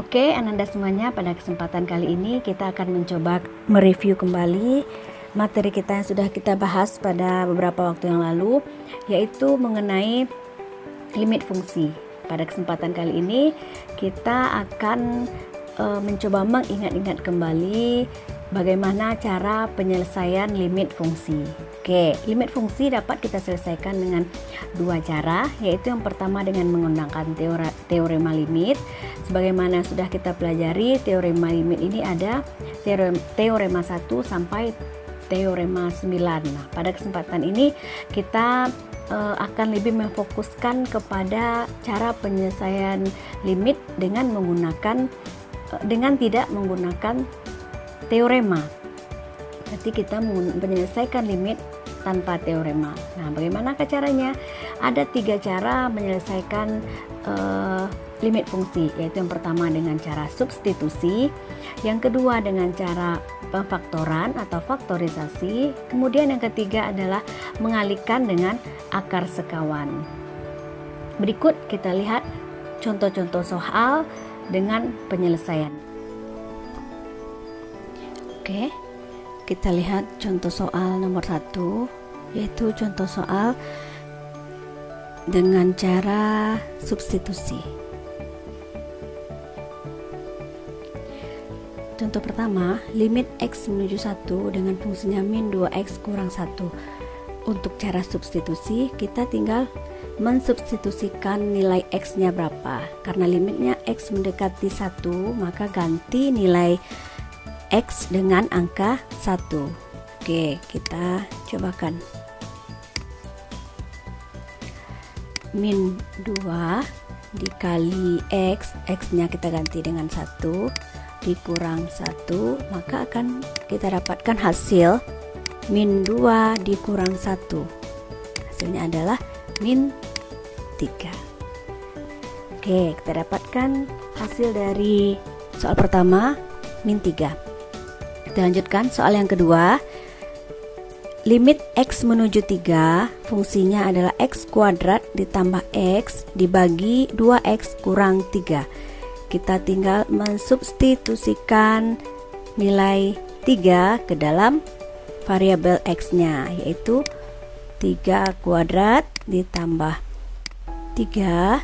Oke, Ananda semuanya, pada kesempatan kali ini kita akan mencoba mereview kembali materi kita yang sudah kita bahas pada beberapa waktu yang lalu, yaitu mengenai limit fungsi. Pada kesempatan kali ini kita akan mencoba mengingat-ingat kembali bagaimana cara penyelesaian limit fungsi. Oke, limit fungsi dapat kita selesaikan dengan dua cara, yaitu yang pertama dengan menggunakan teorema limit. Sebagaimana sudah kita pelajari, teorema limit ini ada teorema 1 sampai teorema 9. Nah, pada kesempatan ini kita akan lebih memfokuskan kepada cara penyelesaian limit dengan tidak menggunakan teorema. Berarti kita menyelesaikan limit tanpa teorema. Nah, bagaimana caranya? Ada 3 cara menyelesaikan limit fungsi, yaitu yang pertama dengan cara substitusi, yang kedua dengan cara pemfaktoran atau faktorisasi, kemudian yang ketiga adalah mengalihkan dengan akar sekawan. Berikut kita lihat contoh-contoh soal dengan penyelesaian. Oke, kita lihat contoh soal nomor 1, yaitu contoh soal dengan cara substitusi. Contoh pertama, limit x menuju 1 dengan fungsinya min 2x kurang 1. Untuk cara substitusi, kita tinggal mensubstitusikan nilai x-nya berapa. Karena limitnya x mendekati 1, maka ganti nilai x dengan angka 1. Oke, kita cobakan. Min 2 dikali x-nya kita ganti dengan 1, dikurang 1, maka akan kita dapatkan hasil min 2 dikurang 1. Hasilnya adalah min 3. Oke, kita dapatkan hasil dari soal pertama min 3. Kita lanjutkan soal yang kedua. Limit x menuju 3, fungsinya adalah x kuadrat ditambah x dibagi 2x kurang 3. Kita tinggal mensubstitusikan nilai 3 ke dalam variabel x-nya, yaitu 3 kuadrat ditambah 3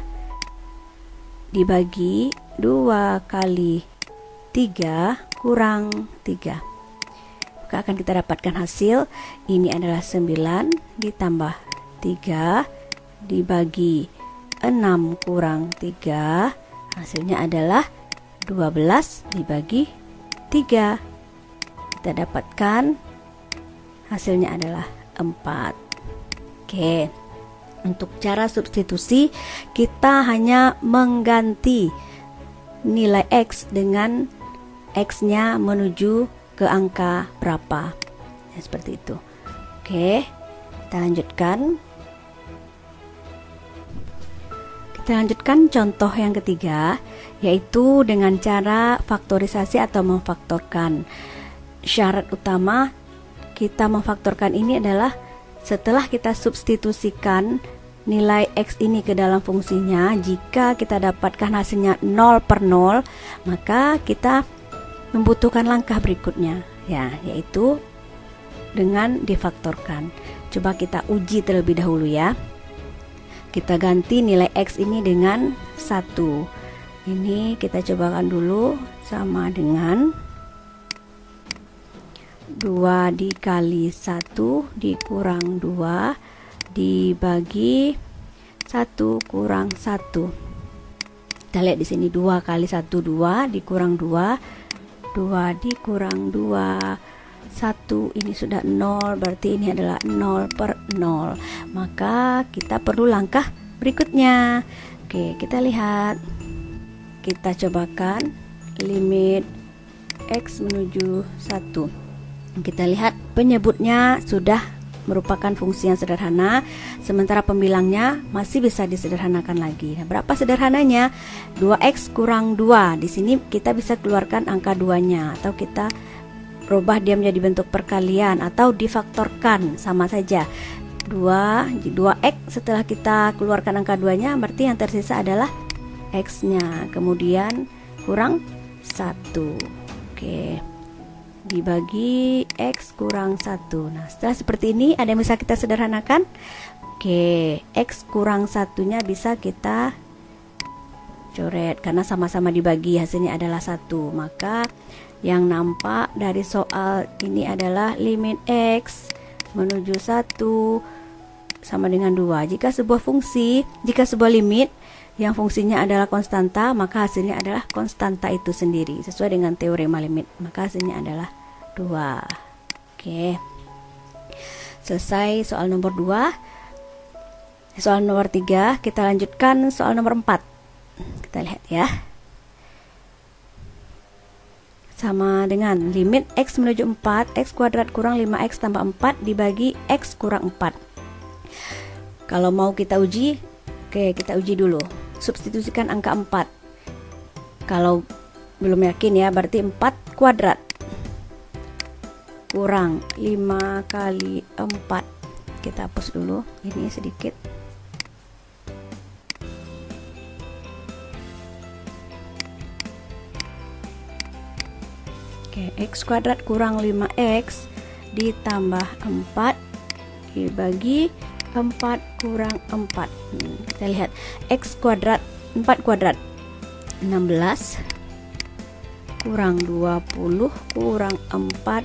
dibagi 2 kali 3 kurang 3. Maka akan kita dapatkan hasil ini adalah 9 ditambah 3 dibagi 6 kurang 3. Hasilnya adalah 12 dibagi 3. Kita dapatkan hasilnya adalah 4. Oke, untuk cara substitusi kita hanya mengganti nilai x dengan x-nya menuju ke angka berapa. Ya, seperti itu. Oke, kita lanjutkan. Kita lanjutkan contoh yang ketiga, yaitu dengan cara faktorisasi atau memfaktorkan. Syarat utama kita memfaktorkan ini adalah setelah kita substitusikan nilai x ini ke dalam fungsinya, jika kita dapatkan hasilnya 0 per 0, maka kita membutuhkan langkah berikutnya, ya, yaitu dengan difaktorkan. Coba kita uji terlebih dahulu ya. Kita ganti nilai x ini dengan 1. Ini kita cobakan dulu, sama dengan 2 dikali 1 dikurang 2 dibagi 1 kurang 1. Kita lihat di sini 2 kali 1 2 dikurang 2 dikurang 2 1, ini sudah 0, berarti ini adalah 0 per 0. Maka kita perlu langkah berikutnya. Oke, kita lihat. Kita cobakan limit x menuju 1. Kita lihat penyebutnya sudah merupakan fungsi yang sederhana, sementara pembilangnya masih bisa disederhanakan lagi. Nah, berapa sederhananya? 2x kurang 2. Di sini kita bisa keluarkan angka 2-nya, atau kita rubah dia menjadi bentuk perkalian atau difaktorkan, sama saja. 2x setelah kita keluarkan angka 2-nya, berarti yang tersisa adalah x-nya. Kemudian kurang 1. Oke, dibagi X kurang 1. Nah, setelah seperti ini ada yang bisa kita sederhanakan. Oke, X kurang 1-nya bisa kita coret karena sama-sama dibagi, hasilnya adalah 1. Maka yang nampak dari soal ini adalah limit X menuju 1 sama dengan 2. Jika sebuah limit yang fungsinya adalah konstanta, maka hasilnya adalah konstanta itu sendiri sesuai dengan teorema limit, maka hasilnya adalah 2. Oke, selesai soal nomor 2. Soal nomor 3 kita lanjutkan soal nomor 4. Kita lihat ya, sama dengan limit X menuju 4, X kuadrat kurang 5X tambah 4 dibagi X kurang 4. Kalau mau kita uji, oke, kita uji dulu. Substitusikan angka 4. Kalau belum yakin ya, berarti 4 kuadrat kurang 5 kali 4. Kita hapus dulu ini sedikit. Oke, X kuadrat kurang 5X ditambah 4 dibagi 4 kurang 4. Kita lihat, X kuadrat 4 kuadrat 16 kurang 20 kurang 4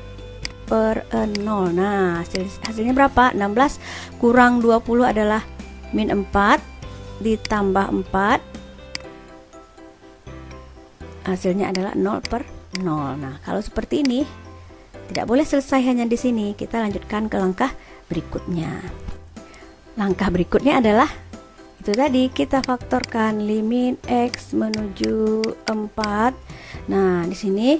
per 0. Nah, hasilnya berapa? 16 kurang 20 adalah min 4 ditambah 4, hasilnya adalah 0 per 0. Nah, kalau seperti ini tidak boleh selesai hanya di sini, kita lanjutkan ke langkah berikutnya. Langkah berikutnya adalah itu tadi, kita faktorkan limit X menuju 4. Nah, di sini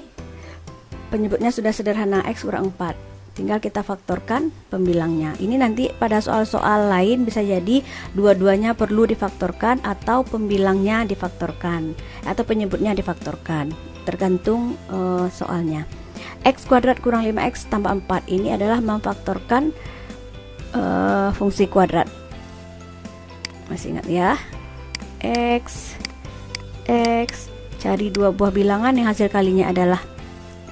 penyebutnya sudah sederhana, X kurang 4. Tinggal kita faktorkan pembilangnya. Ini nanti pada soal-soal lain bisa jadi dua-duanya perlu difaktorkan atau pembilangnya difaktorkan atau penyebutnya difaktorkan, tergantung soalnya. X kuadrat kurang 5X tambah 4 ini adalah memfaktorkan fungsi kuadrat. Masih ingat ya? X cari dua buah bilangan yang hasil kalinya adalah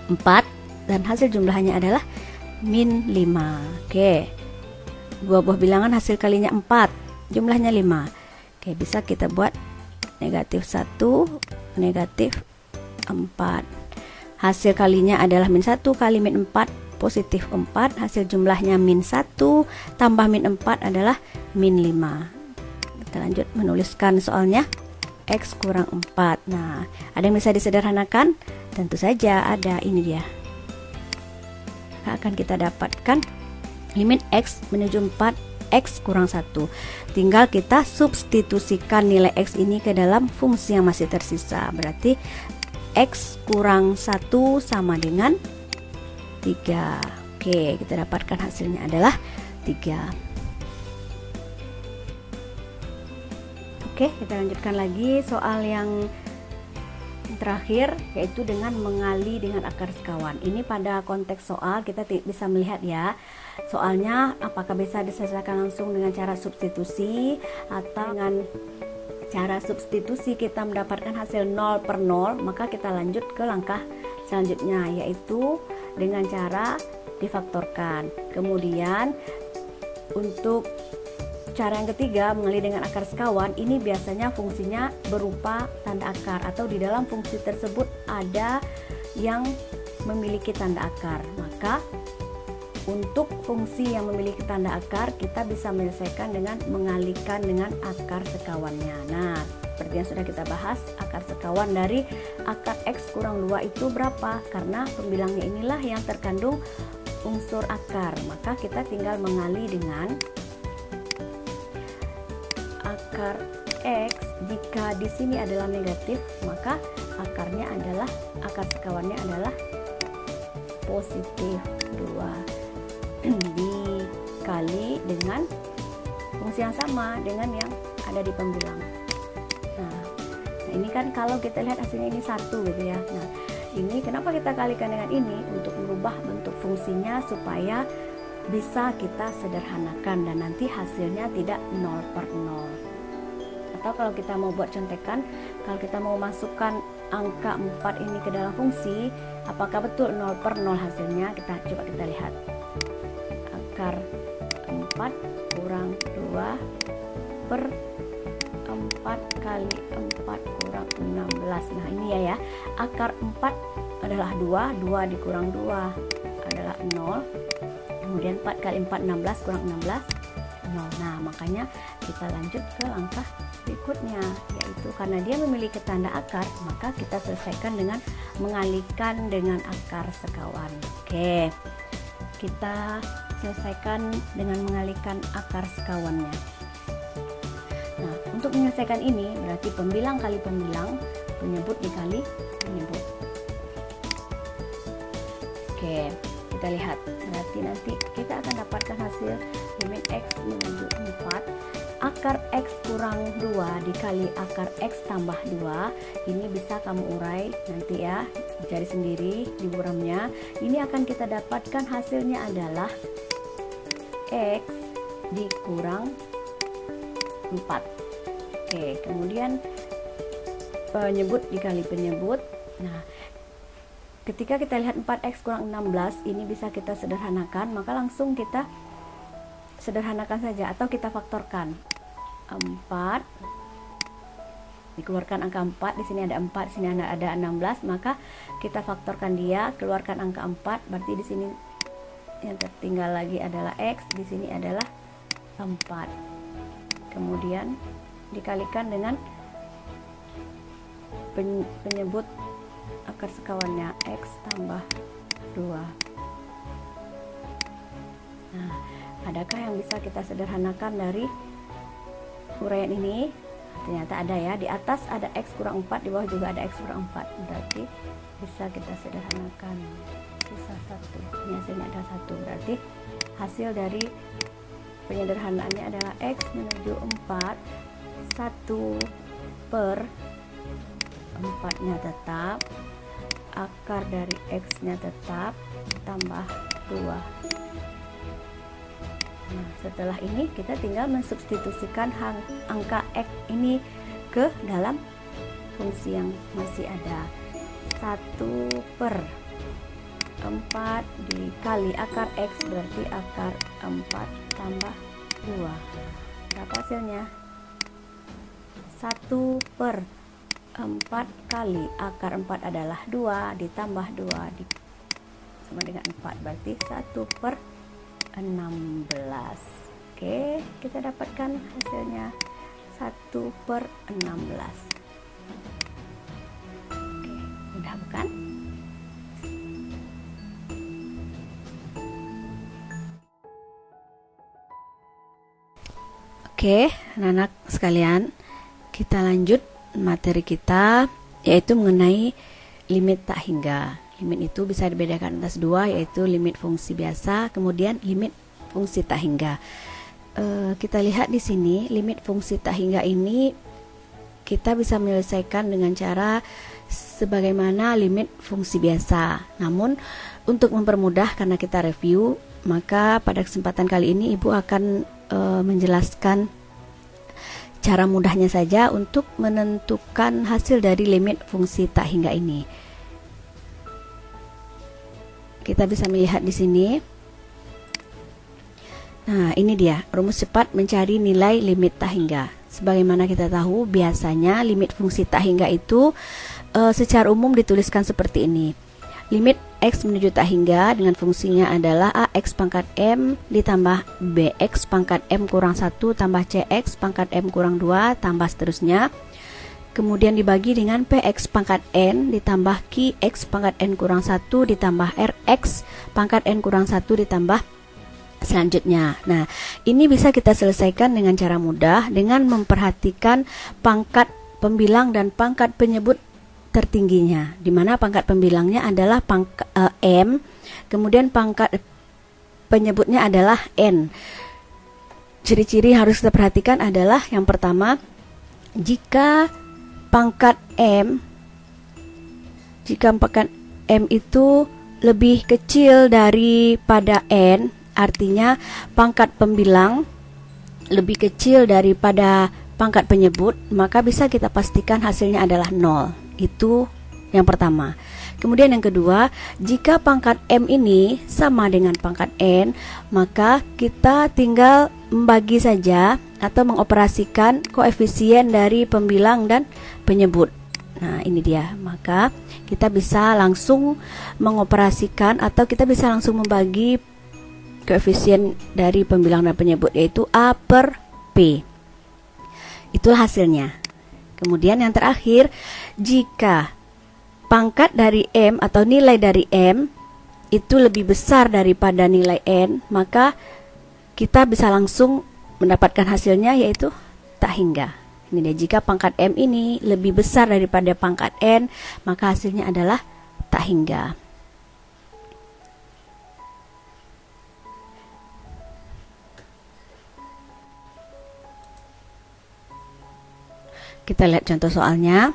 4 dan hasil jumlahnya adalah min 5. Oke, dua buah bilangan hasil kalinya 4, jumlahnya 5. Oke, bisa kita buat negatif 1, negatif 4. Hasil kalinya adalah min 1 kali min 4, positif 4. Hasil jumlahnya min 1 tambah min 4 adalah min 5. Kita lanjut menuliskan soalnya. X kurang 4. Nah, ada yang bisa disederhanakan? Tentu saja ada, ini dia. Akan kita dapatkan limit X menuju 4, X kurang 1. Tinggal kita substitusikan nilai X ini ke dalam fungsi yang masih tersisa. Berarti X kurang 1 sama dengan 3. Oke, kita dapatkan hasilnya adalah 3. Oke, kita lanjutkan lagi soal yang terakhir, yaitu dengan mengali dengan akar sekawan. Ini pada konteks soal kita bisa melihat ya, soalnya apakah bisa diselesaikan langsung dengan cara substitusi atau dengan cara substitusi kita mendapatkan hasil 0 per 0. Maka kita lanjut ke langkah selanjutnya, yaitu dengan cara difaktorkan. Kemudian untuk cara yang ketiga, mengali dengan akar sekawan, ini biasanya fungsinya berupa tanda akar atau di dalam fungsi tersebut ada yang memiliki tanda akar. Maka untuk fungsi yang memiliki tanda akar kita bisa menyelesaikan dengan mengalihkan dengan akar sekawannya. Nah, seperti yang sudah kita bahas, akar sekawan dari akar X kurang 2 itu berapa? Karena pembilangnya inilah yang terkandung unsur akar, maka kita tinggal mengali dengan akar X. Jika di sini adalah negatif, maka akarnya adalah, akar sekawannya adalah positif 2 dikali dengan fungsi yang sama dengan yang ada di pembilang. Nah, ini kan kalau kita lihat hasilnya ini 1 gitu ya. Nah, ini kenapa kita kalikan dengan ini? Untuk merubah bentuk fungsinya supaya bisa kita sederhanakan dan nanti hasilnya tidak 0 per 0. Atau kalau kita mau buat contekan, kalau kita mau masukkan angka 4 ini ke dalam fungsi, apakah betul 0 per 0 hasilnya? Coba kita lihat. Akar 4 kurang 2 per 4 kali 4 kurang 16. Nah ini ya, akar 4 adalah 2, 2 dikurang 2 adalah 0. Kemudian 4 kali 4, 16 kurang 16, 0. Nah makanya kita lanjut ke langkah berikutnya, yaitu karena dia memiliki tanda akar, maka kita selesaikan dengan mengalihkan dengan akar sekawan. Oke, kita selesaikan dengan mengalihkan akar sekawannya. Nah, untuk menyelesaikan ini berarti pembilang kali pembilang, penyebut dikali penyebut. Oke, kita lihat. Berarti nanti kita akan dapatkan hasil limit x menuju 4. Akar x kurang 2 dikali akar x tambah 2. Ini bisa kamu urai nanti ya, cari sendiri di buramnya. Ini akan kita dapatkan hasilnya adalah x dikurang 4. Oke, kemudian penyebut dikali penyebut. Nah, ketika kita lihat 4x kurang 16, ini bisa kita sederhanakan, maka langsung kita sederhanakan saja atau kita faktorkan. 4 dikeluarkan angka 4, di sini ada 4, di sini ada 16, maka kita faktorkan dia, keluarkan angka 4, berarti di sini yang tertinggal lagi adalah x, di sini adalah 4. Kemudian dikalikan dengan penyebut akar sekawannya, x tambah 2. Nah, adakah yang bisa kita sederhanakan dari uraian ini? Ternyata ada ya, di atas ada x kurang 4, di bawah juga ada x kurang 4, berarti bisa kita sederhanakan, sisa 1, ini hasilnya ada 1, berarti hasil dari penyederhanaannya adalah x menuju 4, 1 per 4 nya tetap, akar dari x nya tetap, tambah 2. Nah, setelah ini kita tinggal mensubstitusikan angka x ini ke dalam fungsi yang masih ada. 1 per 4 dikali akar x berarti akar 4 tambah 2. Berapa hasilnya? 1 per 4 kali akar 4 adalah 2 ditambah 2 sama dengan 4, berarti 1 per 16. Oke, kita dapatkan hasilnya 1 per 16. Oke, mudah bukan? Oke, anak-anak sekalian, kita lanjut materi kita, yaitu mengenai limit tak hingga. Limit itu bisa dibedakan atas 2, yaitu limit fungsi biasa, kemudian limit fungsi tak hingga. Kita lihat di sini, limit fungsi tak hingga ini kita bisa menyelesaikan dengan cara sebagaimana limit fungsi biasa. Namun, untuk mempermudah karena kita review, maka pada kesempatan kali ini Ibu akan menjelaskan cara mudahnya saja untuk menentukan hasil dari limit fungsi tak hingga ini. Kita bisa melihat di sini. Nah, ini dia rumus cepat mencari nilai limit tak hingga. Sebagaimana kita tahu, biasanya limit fungsi tak hingga itu secara umum dituliskan seperti ini. Limit x menuju tak hingga dengan fungsinya adalah ax pangkat m ditambah bx pangkat m kurang 1 tambah cx pangkat m kurang 2 tambah seterusnya. Kemudian dibagi dengan px pangkat n ditambah qx pangkat n kurang 1 ditambah rx pangkat n kurang 1 ditambah selanjutnya. Nah, ini bisa kita selesaikan dengan cara mudah dengan memperhatikan pangkat pembilang dan pangkat penyebut tertingginya, di mana pangkat pembilangnya adalah pangkat m, kemudian pangkat penyebutnya adalah n. Ciri-ciri harus kita perhatikan adalah yang pertama, jika pangkat m itu lebih kecil daripada n, artinya pangkat pembilang lebih kecil daripada pangkat penyebut, maka bisa kita pastikan hasilnya adalah 0. Itu yang pertama. Kemudian yang kedua, jika pangkat M ini sama dengan pangkat N, maka kita tinggal membagi saja atau mengoperasikan koefisien dari pembilang dan penyebut. Nah, ini dia. Maka kita bisa langsung mengoperasikan atau kita bisa langsung membagi koefisien dari pembilang dan penyebut, yaitu A per P. Itulah hasilnya. Kemudian yang terakhir, jika pangkat dari M atau nilai dari M itu lebih besar daripada nilai N, maka kita bisa langsung mendapatkan hasilnya, yaitu tak hingga. Ini dia, jika pangkat M ini lebih besar daripada pangkat N, maka hasilnya adalah tak hingga. Kita lihat contoh soalnya,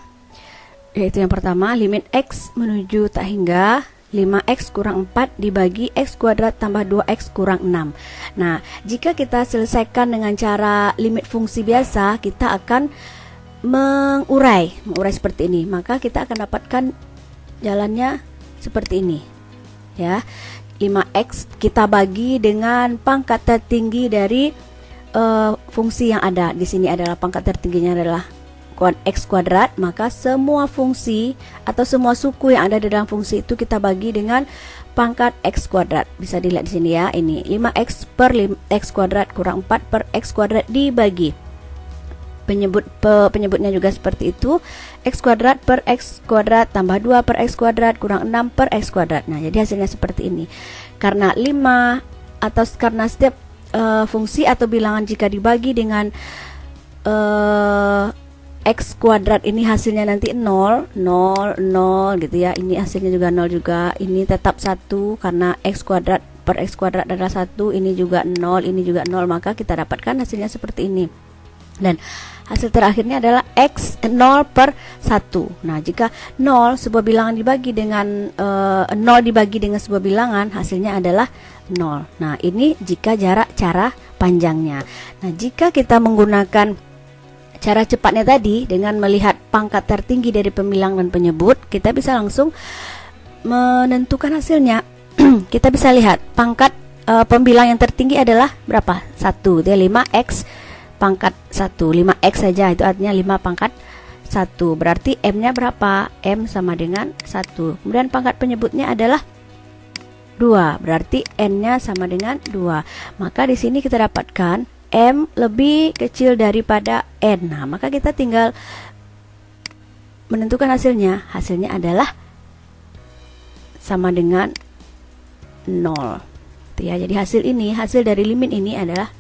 yaitu yang pertama, limit X menuju tak hingga 5X kurang 4 dibagi X kuadrat tambah 2X kurang 6. Nah, jika kita selesaikan dengan cara limit fungsi biasa, kita akan mengurai seperti ini. Maka kita akan dapatkan jalannya seperti ini. Ya, 5X kita bagi dengan pangkat tertinggi dari fungsi yang ada. Di sini adalah pangkat tertingginya adalah X kuadrat, maka semua fungsi atau semua suku yang ada di dalam fungsi itu kita bagi dengan pangkat X kuadrat. Bisa dilihat di sini ya, ini 5X per X kuadrat kurang 4 per X kuadrat dibagi penyebutnya juga seperti itu, X kuadrat per X kuadrat tambah 2 per X kuadrat kurang 6 per X kuadrat. Nah, jadi hasilnya seperti ini. Karena 5 atau karena setiap fungsi atau bilangan jika dibagi dengan X kuadrat ini hasilnya nanti 0, 0, 0 gitu ya. Ini hasilnya juga 0 juga. Ini tetap 1 karena X kuadrat per X kuadrat adalah 1. Ini juga 0, ini juga 0. Maka kita dapatkan hasilnya seperti ini. Dan hasil terakhirnya adalah X 0 per 1. Nah, jika 0 sebuah bilangan dibagi dengan 0 dibagi dengan sebuah bilangan, hasilnya adalah 0. Nah, ini jika jarak cara panjangnya. Nah, jika kita menggunakan cara cepatnya tadi dengan melihat pangkat tertinggi dari pembilang dan penyebut, kita bisa langsung menentukan hasilnya. Kita bisa lihat pangkat pembilang yang tertinggi adalah berapa? 1. Dia 5X pangkat 1. 5X saja, itu artinya 5 pangkat 1. Berarti M-nya berapa? M sama dengan 1. Kemudian pangkat penyebutnya adalah 2. Berarti N-nya sama dengan 2. Maka di sini kita dapatkan M lebih kecil daripada N. Nah, maka kita tinggal menentukan hasilnya. Hasilnya adalah sama dengan 0. Ya, jadi hasil dari limit ini adalah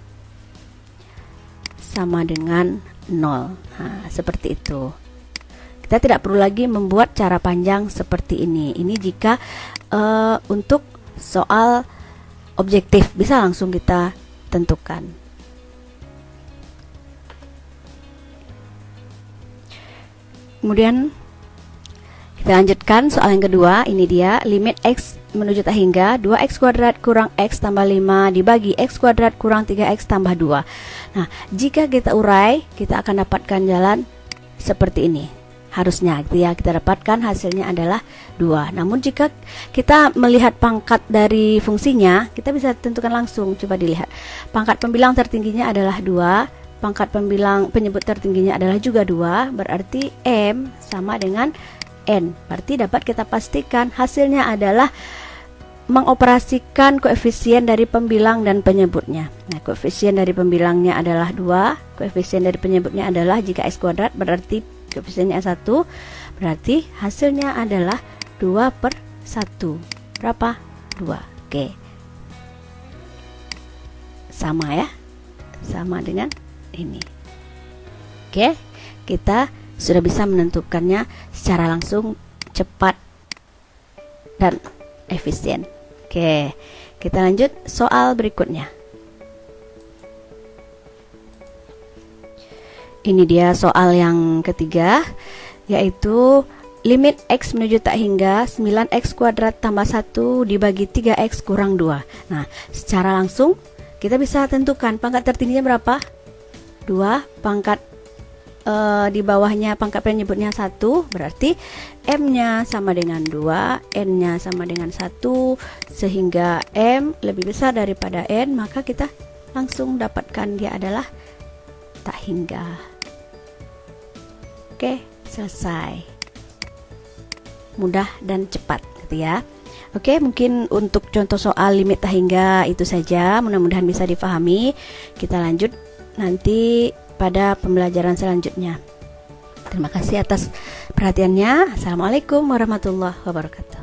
sama dengan 0. Nah, seperti itu. Kita tidak perlu lagi membuat cara panjang seperti ini. Ini jika untuk soal objektif bisa langsung kita tentukan. Kemudian kita lanjutkan soal yang kedua. Ini dia, limit X menuju tak hingga 2X kuadrat kurang X tambah 5 dibagi X kuadrat kurang 3X tambah 2. Nah, jika kita urai, kita akan dapatkan jalan seperti ini. Harusnya gitu ya, kita dapatkan hasilnya adalah 2. Namun jika kita melihat pangkat dari fungsinya, kita bisa tentukan langsung. Coba dilihat, pangkat pembilang tertingginya adalah 2, pangkat pembilang penyebut tertingginya adalah juga 2, berarti M sama dengan N. Berarti dapat kita pastikan hasilnya adalah mengoperasikan koefisien dari pembilang dan penyebutnya. Nah, koefisien dari pembilangnya adalah 2, koefisien dari penyebutnya adalah, jika X kuadrat berarti koefisiennya 1, berarti hasilnya adalah 2 per 1. Berapa? 2. Oke. Sama ya? Sama dengan ini. Oke, kita sudah bisa menentukannya secara langsung, cepat dan efisien. Oke, kita lanjut soal berikutnya. Ini dia soal yang ketiga, yaitu limit X menuju tak hingga 9X kuadrat tambah 1 dibagi 3X kurang 2. Nah, secara langsung kita bisa tentukan pangkat tertingginya berapa? 2, pangkat di bawahnya pangkat penyebutnya 1, berarti M-nya sama dengan 2, N-nya sama dengan 1, sehingga M lebih besar daripada N, maka kita langsung dapatkan dia adalah tak hingga. Oke, selesai. Mudah dan cepat gitu ya. Oke, mungkin untuk contoh soal limit tak hingga itu saja, mudah-mudahan bisa dipahami. Kita lanjut nanti pada pembelajaran selanjutnya. Terima kasih atas perhatiannya. Assalamualaikum warahmatullahi wabarakatuh.